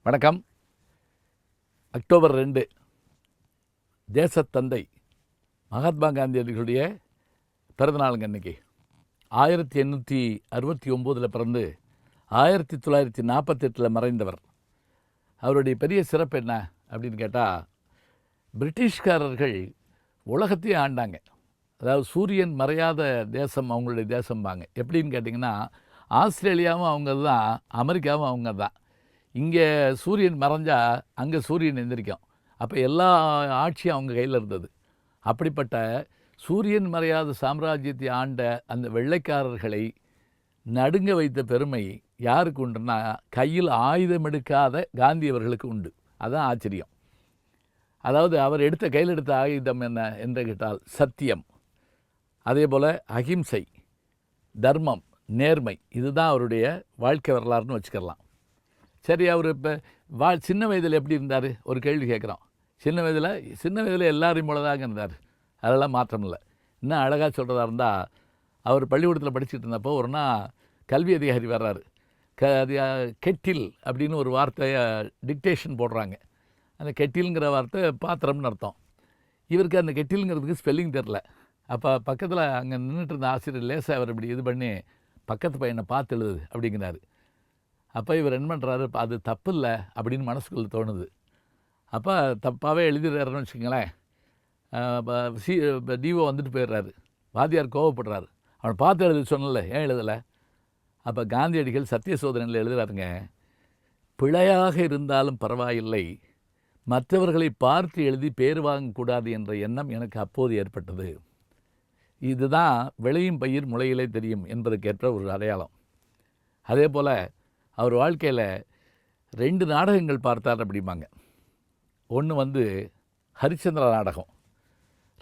வணக்கம். அக்டோபர் 2 தேசத்தந்தை மகாத்மா காந்தியடிகளுடைய பிறந்தநாளுங்க அன்றைக்கி. 1869 பிறந்து 1948 மறைந்தவர். அவருடைய பெரிய சிறப்பு என்ன அப்படின்னு கேட்டால், பிரிட்டிஷ்காரர்கள் உலகத்தையே ஆண்டாங்க. அதாவது சூரியன் மறையாத தேசம் அவங்களுடைய தேசம்பாங்க. எப்படின்னு கேட்டிங்கன்னா, ஆஸ்திரேலியாவும் அவங்க தான், அமெரிக்காவும் அவங்க தான். இங்கே சூரியன் மறைஞ்சால் அங்கே சூரியன் எந்திரிக்கும். அப்போ எல்லா ஆட்சியும் அவங்க கையில் இருந்தது. அப்படிப்பட்ட சூரியன் மறையாத சாம்ராஜ்யத்தை ஆண்ட அந்த வெள்ளைக்காரர்களை நடுங்க வைத்த பெருமை யாருக்கு உண்டுன்னா, கையில் ஆயுதம் எடுக்காத காந்தி அவர்களுக்கு உண்டு. அதுதான் ஆச்சரியம். அதாவது அவர் கையில் எடுத்த ஆயுதம் என்ன என்று கேட்டால் சத்தியம், அதே போல் அகிம்சை, தர்மம், நேர்மை. இதுதான் அவருடைய வாழ்க்கை வரலாறுன்னு வச்சுக்கலாம். சரி, அவர் இப்போ சின்ன வயதில் எப்படி இருந்தார் ஒரு கேள்வி கேட்குறோம். சின்ன வயதில் எல்லாரையும் போல தாங்க இருந்தார். அதெல்லாம் மாற்றம் இல்லை. இன்னும் அழகாக சொல்கிறதா இருந்தால், அவர் பள்ளிக்கூடத்தில் படிச்சுட்டு இருந்தப்போ ஒரு நாள் கல்வி அதிகாரி வர்றாரு. கெட்டில் அப்படின்னு ஒரு வார்த்தையை டிக்டேஷன் போடுறாங்க. அந்த கெட்டில்ங்கிற வார்த்தை பாத்திரம்னு அர்த்தம். இவருக்கு அந்த கெட்டிலுங்கிறதுக்கு ஸ்பெல்லிங் தெரில. அப்போ பக்கத்தில் அங்கே நின்றுட்டு இருந்த ஆசிரியர் லேசாக அவர் இப்படி இது பண்ணி பக்கத்து பையனை பார்த்து எழுது அப்படிங்கிறாரு. அப்போ இவர் என்ன பண்ணுறாரு, அது தப்பு இல்லை அப்படின்னு மனசுக்குள்ளே தோணுது. அப்போ தப்பாகவே எழுதிடுறாருன்னு வச்சுக்கோங்களேன். டிஓ வந்துட்டு போயிடுறாரு. வாத்தியார் கோவப்படுறாரு. அவனை பார்த்து எழுத சொன்னல, ஏன் எழுதலை? அப்போ காந்தியடிகள் சத்திய சோதனையில் எழுதுறாருங்க, பிழையாக இருந்தாலும் பரவாயில்லை, மற்றவர்களை பார்த்து எழுதி பேர் வாங்கக்கூடாது என்ற எண்ணம் எனக்கு அப்போது ஏற்பட்டது. இதுதான் விளையும் பயிர் முளையிலே தெரியும் என்பதற்கேற்ற ஒரு அடையாளம். அதே போல் அவர் வாழ்க்கையில் 2 நாடகங்கள் பார்த்தார் அப்படிம்பாங்க. ஒன்று ஹரிச்சந்திரா நாடகம்.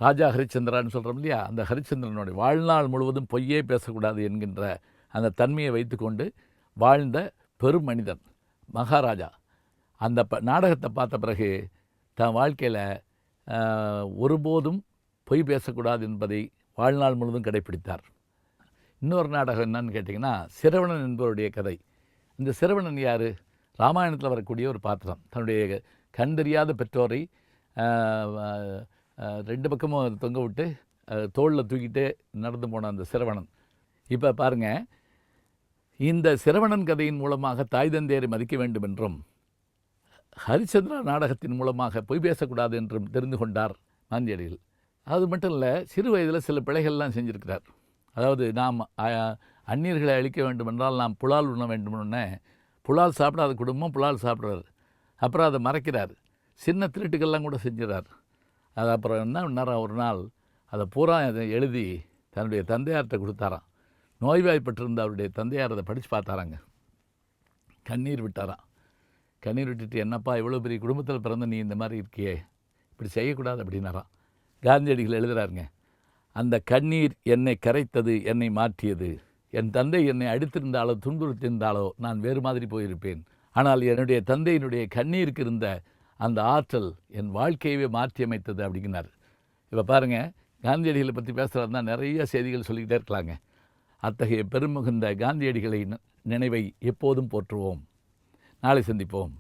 ராஜா ஹரிச்சந்திரான்னு சொல்கிறோம் இல்லையா, அந்த ஹரிச்சந்திரனுடைய வாழ்நாள் முழுவதும் பொய்யே பேசக்கூடாது என்கின்ற அந்த தன்மையை வைத்துக்கொண்டு வாழ்ந்த பெரும் மனிதன் மகாராஜா. அந்த நாடகத்தை பார்த்த பிறகு தன் வாழ்க்கையில் ஒருபோதும் பொய் பேசக்கூடாது என்பதை வாழ்நாள் முழுவதும் கடைப்பிடித்தார். இன்னொரு நாடகம் என்னன்னு கேட்டிங்கன்னா, சிரவணன் என்பவருடைய கதை. இந்த சிரவணன் யார்? ராமாயணத்தில் வரக்கூடிய ஒரு பாத்திரம். தன்னுடைய கண் தெரியாத பெற்றோரை 2 பக்கமும் தொங்க விட்டு தோளில் தூக்கிட்டு நடந்து போன அந்த சிரவணன். இப்போ பாருங்கள், இந்த சிரவணன் கதையின் மூலமாக தாய் தந்தையரை மதிக்க வேண்டும் என்றும், ஹரிச்சந்திரா நாடகத்தின் மூலமாக பொய் பேசக்கூடாது என்றும் தெரிந்து கொண்டார் காந்தியடிகள். அது மட்டும் இல்லை, சிறு வயதில் சில பிழைகள்லாம் செஞ்சுருக்கிறார். அதாவது நாம் அந்நியர்களை அழிக்க வேண்டுமென்றால் நாம் புலால் உண்ண வேண்டும்னு, புலால் சாப்பிடாத குடும்பம் புலால் சாப்பிட்றாரு. அப்புறம் அதை மறைக்கிறார். சின்ன திருட்டுக்கள்லாம் கூட செஞ்சுறார். அது அப்புறம் என்ன பண்ணாராம், ஒரு நாள் அதை பூரா எழுதி தன்னுடைய தந்தையார்கிட்ட கொடுத்தாராம். நோய்வாய்ப்பட்டிருந்த அவருடைய தந்தையார் அதை படித்து பார்த்தாராங்க. கண்ணீர் விட்டாராம். கண்ணீர் விட்டுட்டு, என்னப்பா இவ்வளோ பெரிய குடும்பத்தில் பிறந்த நீ இந்த மாதிரி இருக்கியே, இப்படி செய்யக்கூடாது அப்படின்னாராம். காந்தியடிகள் எழுதுகிறாருங்க, அந்த கண்ணீர் என்னை கரைத்தது, என்னை மாற்றியது. என் தந்தை என்னை அடித்திருந்தாலோ துன்புறுத்தியிருந்தாலோ நான் வேறு மாதிரி போயிருப்பேன். ஆனால் என்னுடைய தந்தையினுடைய கண்ணீருக்கு இருந்த அந்த ஆற்றல் என் வாழ்க்கையவே மாற்றியமைத்தது அப்படிங்கிறார். இப்போ பாருங்கள், காந்தியடிகளை பற்றி பேசுகிறதா நிறைய செய்திகள் சொல்லிக்கிட்டே இருக்கலாங்க. அத்தகைய பெருமிகுந்த காந்தியடிகளை நினைவை எப்போதும் போற்றுவோம். நாளை சந்திப்போம்.